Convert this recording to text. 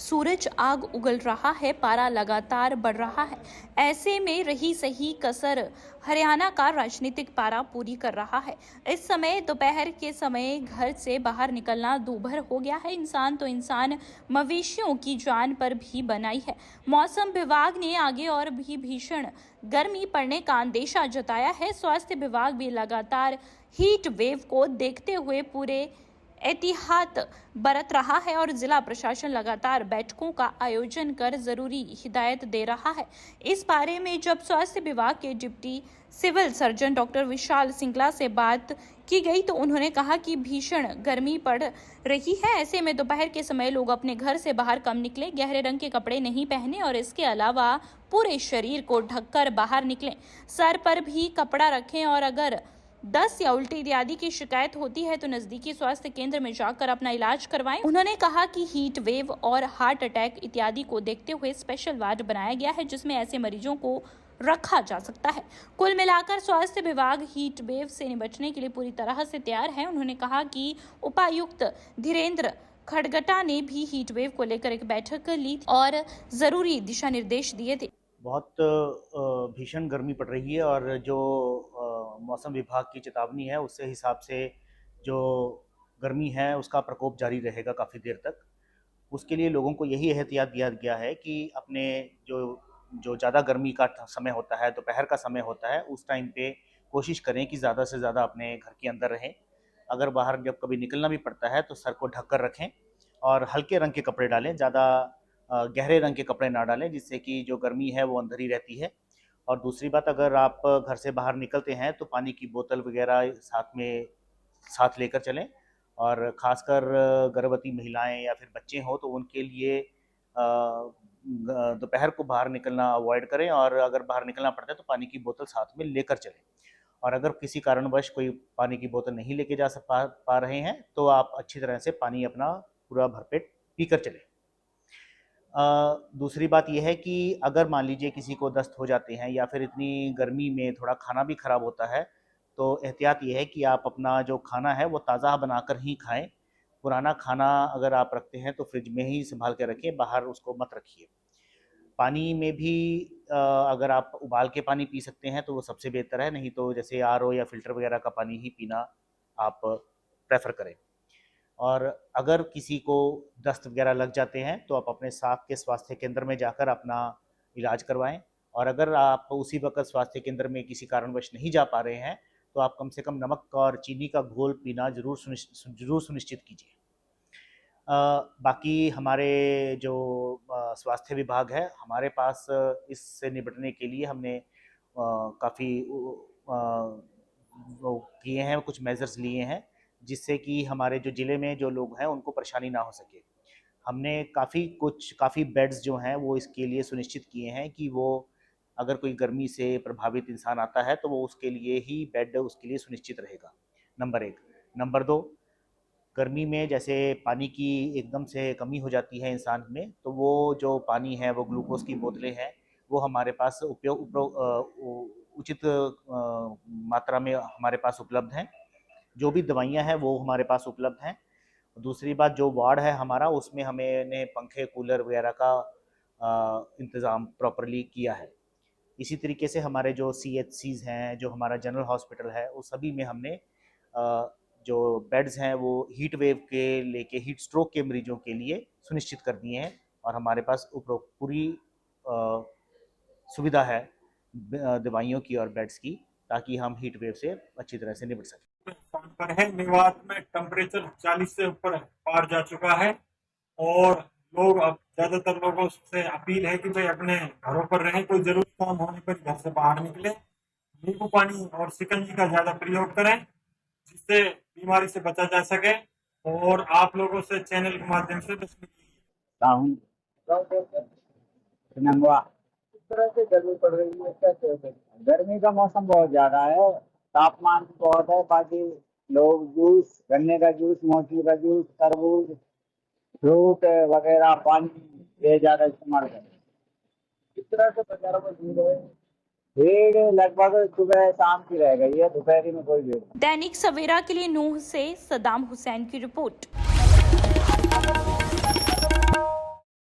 सूरज आग उगल रहा है, पारा लगातार बढ़ रहा है। ऐसे में रही सही कसर हरियाणा का राजनीतिक पारा पूरी कर रहा है। इस समय दोपहर के समय घर से बाहर निकलना दूभर हो गया है। इंसान तो इंसान, मवेशियों की जान पर भी बनाई है। मौसम विभाग ने आगे और भी भीषण गर्मी पड़ने का अंदेशा जताया है। स्वास्थ्य विभाग भी लगातार हीट वेव को देखते हुए पूरे एहतियात बरत रहा है और जिला प्रशासन लगातार बैठकों का आयोजन कर जरूरी हिदायत दे रहा है। इस बारे में जब स्वास्थ्य विभाग के डिप्टी सिविल सर्जन डॉक्टर विशाल सिंगला से बात की गई तो उन्होंने कहा कि भीषण गर्मी पड़ रही है। ऐसे में दोपहर के समय लोग अपने घर से बाहर कम निकलें, गहरे रंग के कपड़े नहीं पहने और इसके अलावा पूरे शरीर को ढककर बाहर निकलें। सर पर भी कपड़ा रखें और अगर दस्त या उल्टी इत्यादि की शिकायत होती है तो नजदीकी स्वास्थ्य केंद्र में जाकर अपना इलाज करवाएं। उन्होंने कहा कि हीट वेव और हार्ट अटैक इत्यादि को देखते हुए स्पेशल वार्ड बनाया गया है जिसमें ऐसे मरीजों को रखा जा सकता है। कुल मिलाकर स्वास्थ्य विभाग हीट वेव से निपटने के लिए पूरी तरह से तैयार है। उन्होंने कहा कि उपायुक्त धीरेन्द्र खड़गटा ने भी हीट वेव को लेकर एक बैठक ली और जरूरी दिशा निर्देश दिए थे। बहुत भीषण गर्मी पड़ रही है और जो मौसम विभाग की चेतावनी है उससे हिसाब से जो गर्मी है उसका प्रकोप जारी रहेगा काफ़ी देर तक। उसके लिए लोगों को यही एहतियात दिया गया है कि अपने जो ज़्यादा गर्मी का समय होता है, दोपहर का समय होता है, उस टाइम पे कोशिश करें कि ज़्यादा से ज़्यादा अपने घर के अंदर रहें। अगर बाहर जब कभी निकलना भी पड़ता है तो सर को ढक कर रखें और हल्के रंग के कपड़े डालें, ज़्यादा गहरे रंग के कपड़े ना डालें जिससे कि जो गर्मी है वो अंदर ही रहती है। और दूसरी बात, अगर आप घर से बाहर निकलते हैं तो पानी की बोतल वगैरह साथ लेकर चलें और ख़ासकर गर्भवती महिलाएं या फिर बच्चे हों तो उनके लिए दोपहर को बाहर निकलना अवॉइड करें और अगर बाहर निकलना पड़ता है तो पानी की बोतल साथ में लेकर चलें। और अगर किसी कारणवश कोई पानी की बोतल नहीं लेके जा पा रहे हैं तो आप अच्छी तरह से पानी अपना पूरा भरपेट पीकर चलें। दूसरी बात यह है कि अगर मान लीजिए किसी को दस्त हो जाते हैं या फिर इतनी गर्मी में थोड़ा खाना भी ख़राब होता है तो एहतियात ये है कि आप अपना जो खाना है वो ताज़ा बनाकर ही खाएं। पुराना खाना अगर आप रखते हैं तो फ्रिज में ही संभाल के रखें, बाहर उसको मत रखिए। पानी में भी अगर आप उबाल के पानी पी सकते हैं तो वो सबसे बेहतर है, नहीं तो जैसे आरओ या फ़िल्टर वगैरह का पानी ही पीना आप प्रेफर करें। और अगर किसी को दस्त वगैरह लग जाते हैं तो आप अपने साथ के स्वास्थ्य केंद्र में जाकर अपना इलाज करवाएं। और अगर आप उसी वक्त स्वास्थ्य केंद्र में किसी कारणवश नहीं जा पा रहे हैं तो आप कम से कम नमक और चीनी का घोल पीना जरूर सुनिश्चित कीजिए। बाकी हमारे जो स्वास्थ्य विभाग है, हमारे पास इससे निपटने के लिए हमने काफ़ी वो किए हैं, कुछ मेजर्स लिए हैं जिससे कि हमारे जो ज़िले में जो लोग हैं उनको परेशानी ना हो सके। हमने काफ़ी बेड्स जो हैं वो इसके लिए सुनिश्चित किए हैं कि वो अगर कोई गर्मी से प्रभावित इंसान आता है तो वो उसके लिए ही बेड उसके लिए सुनिश्चित रहेगा, नंबर 1। नंबर 2, गर्मी में जैसे पानी की एकदम से कमी हो जाती है इंसान में तो वो जो पानी है वो ग्लूकोज़ की बोतलें हैं वो हमारे पास उचित मात्रा में हमारे पास उपलब्ध हैं। जो भी दवाइयाँ हैं वो हमारे पास उपलब्ध हैं। दूसरी बात, जो वार्ड है हमारा उसमें हमने पंखे कूलर वगैरह का इंतज़ाम प्रॉपरली किया है। इसी तरीके से हमारे जो CHCs हैं, जो हमारा जनरल हॉस्पिटल है, उस सभी में हमने जो बेड्स हैं वो हीट वेव के लेके हीट स्ट्रोक के मरीजों के लिए सुनिश्चित कर दिए हैं और हमारे पास पूरी सुविधा है दवाइयों की और बेड्स की, ताकि हम हीट वेव से अच्छी तरह से निपट सकें। पर है मेवात में टेम्परेचर 40 से ऊपर पार जा चुका है और लोग अब ज्यादातर लोगों से अपील है कि भाई अपने घरों पर रहें, कोई जरूरी काम होने पर घर से बाहर निकले, नींबू पानी और शिकंजी का ज्यादा प्रयोग करें जिससे बीमारी से बचा जा सके। और आप लोगों से चैनल के माध्यम से तरह से गर्मी पड़ रही है, क्या गर्मी का मौसम बहुत ज्यादा है, तापमान बहुत है। बाकी लोग जूस, गन्ने का जूस, मौसमी का जूस, तरबूज, फ्रूट वगैरह, पानी ये ज्यादा इस्तेमाल करें। किस तरह से बाजारों में भीड़ है? भीड़ लगभग सुबह शाम की रह गई है, दोपहरी में कोई भीड़ नहीं। दैनिक सवेरा के लिए नूह से सदाम हुसैन की रिपोर्ट।